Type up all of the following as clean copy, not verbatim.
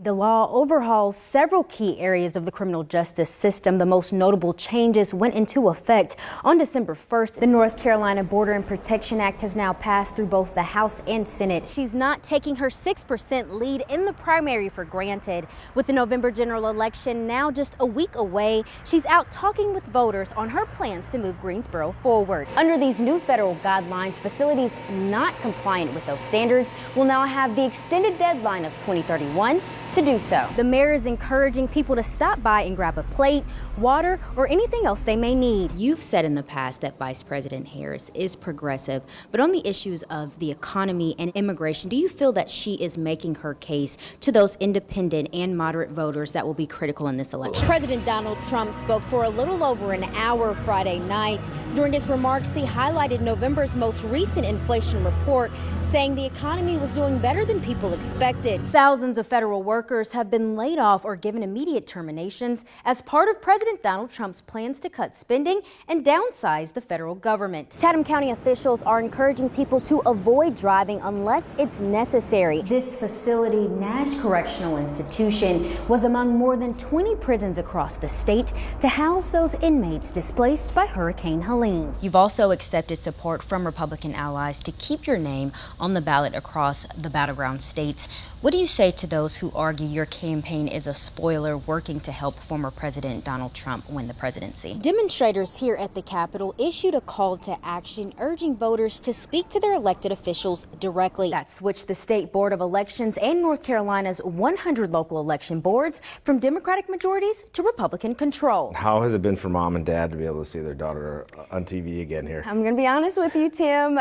The law overhauls several key areas of the criminal justice system. The most notable changes went into effect on December 1st. The North Carolina Border and Protection Act has now passed through both the House and Senate. She's not taking her 6% lead in the primary for granted. With the November general election now just a week away, she's out talking with voters on her plans to move Greensboro forward. Under these new federal guidelines, facilities not compliant with those standards will now have the extended deadline of 2031 to do so. The mayor is encouraging people to stop by and grab a plate, water, or anything else they may need. You've said in the past that Vice President Harris is progressive, but on the issues of the economy and immigration, do you feel that she is making her case to those independent and moderate voters that will be critical in this election? President Donald Trump spoke for a little over an hour Friday night. During his remarks, he highlighted November's most recent inflation report, saying the economy was doing better than people expected. Thousands of federal workers have been laid off or given immediate terminations as part of President Donald Trump's plans to cut spending and downsize the federal government. Chatham County officials are encouraging people to avoid driving unless it's necessary. This facility, Nash Correctional Institution, was among more than 20 prisons across the state to house those inmates displaced by Hurricane Helene. You've also accepted support from Republican allies to keep your name on the ballot across the battleground states. What do you say to those who argue your campaign is a spoiler working to help former President Donald Trump win the presidency? Demonstrators here at the Capitol issued a call to action urging voters to speak to their elected officials directly. That switched the State Board of Elections and North Carolina's 100 local election boards from Democratic majorities to Republican control. How has it been for mom and dad to be able to see their daughter on TV again here? I'm going to be honest with you, Tim.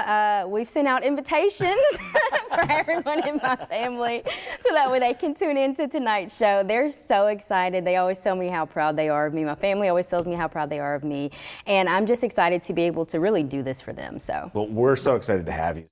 We've sent out invitations for everyone in my family so that way they can tune into tonight's show. They're so excited. They always tell me how proud they are of me. My family always tells me how proud they are of me. And I'm just excited to be able to really do this for them. Well, we're so excited to have you.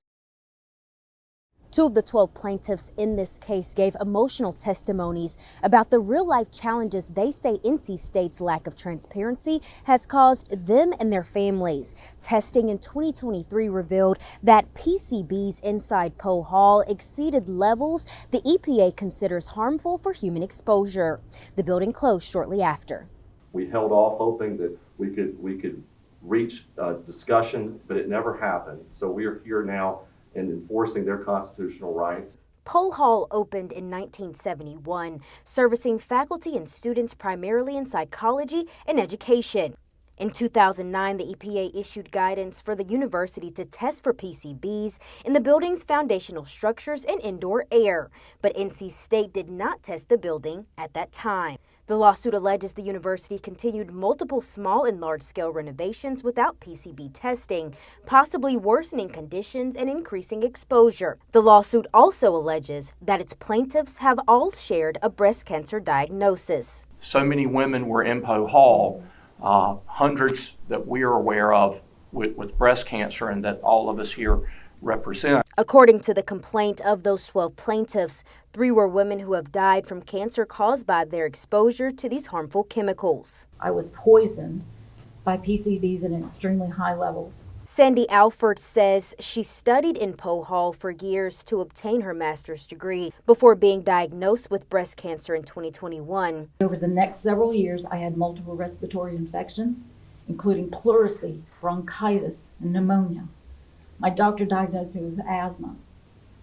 2 of the 12 plaintiffs in this case gave emotional testimonies about the real-life challenges they say NC State's lack of transparency has caused them and their families. Testing in 2023 revealed that PCBs inside Poe Hall exceeded levels the EPA considers harmful for human exposure. The building closed shortly after. We held off hoping that we could reach a discussion, but it never happened. So we are here now and enforcing their constitutional rights. Poe Hall opened in 1971, servicing faculty and students primarily in psychology and education. In 2009, the EPA issued guidance for the university to test for PCBs in the building's foundational structures and indoor air, but NC State did not test the building at that time. The lawsuit alleges the university continued multiple small and large-scale renovations without PCB testing, possibly worsening conditions and increasing exposure. The lawsuit also alleges that its plaintiffs have all shared a breast cancer diagnosis. So many women were in Poe Hall, hundreds that we are aware of with breast cancer and that all of us here represent. According to the complaint of those 12 plaintiffs, 3 were women who have died from cancer caused by their exposure to these harmful chemicals. I was poisoned by PCBs at extremely high levels. Sandy Alford says she studied in Poe Hall for years to obtain her master's degree before being diagnosed with breast cancer in 2021. Over the next several years, I had multiple respiratory infections, including pleurisy, bronchitis, and pneumonia. My doctor diagnosed me with asthma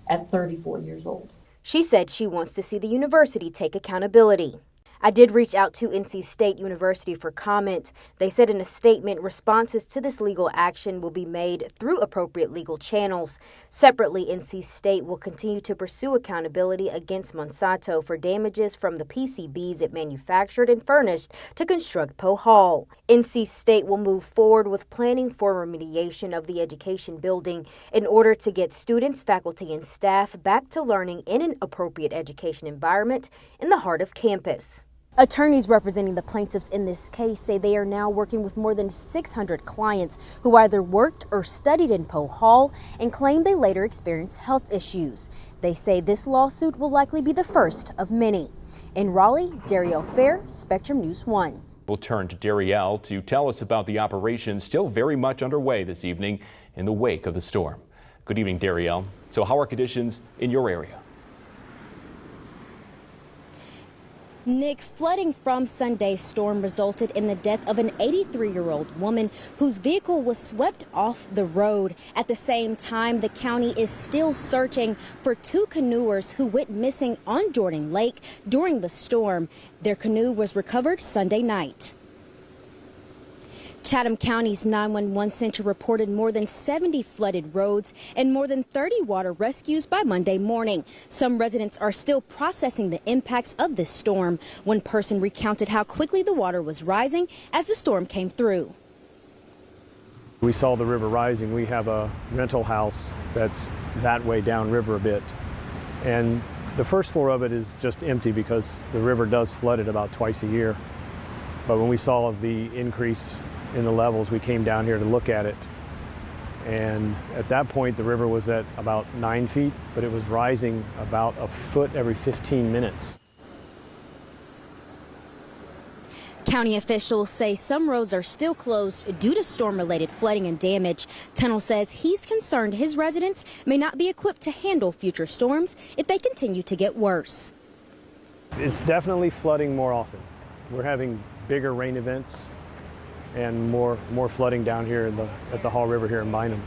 at 34 years old. She said she wants to see the university take accountability. I did reach out to NC State University for comment. They said in a statement, responses to this legal action will be made through appropriate legal channels. Separately, NC State will continue to pursue accountability against Monsanto for damages from the PCBs it manufactured and furnished to construct Poe Hall. NC State will move forward with planning for remediation of the education building in order to get students, faculty, and staff back to learning in an appropriate education environment in the heart of campus. Attorneys representing the plaintiffs in this case say they are now working with more than 600 clients who either worked or studied in Poe Hall and claim they later experienced health issues. They say this lawsuit will likely be the first of many. In Raleigh, Darrielle Fair, Spectrum News 1. We'll turn to Darrielle to tell us about the operation still very much underway this evening in the wake of the storm. Good evening, Darrielle. So how are conditions in your area? Nick, flooding from Sunday's storm resulted in the death of an 83-year-old woman whose vehicle was swept off the road. At the same time, the county is still searching for 2 canoers who went missing on Jordan Lake during the storm. Their canoe was recovered Sunday night. Chatham County's 911 center reported more than 70 flooded roads and more than 30 water rescues by Monday morning. Some residents are still processing the impacts of this storm. One person recounted how quickly the water was rising as the storm came through. We saw the river rising. We have a rental house that's that way downriver a bit. And the first floor of it is just empty because the river does flood it about twice a year. But when we saw the increase in the levels, we came down here to look at it. And at that point, the river was at about 9 feet, but it was rising about a foot every 15 minutes. County officials say some roads are still closed due to storm-related flooding and damage. Tunnel says he's concerned his residents may not be equipped to handle future storms if they continue to get worse. It's definitely flooding more often. We're having bigger rain events and more flooding down here at the Hall River here in Bynum.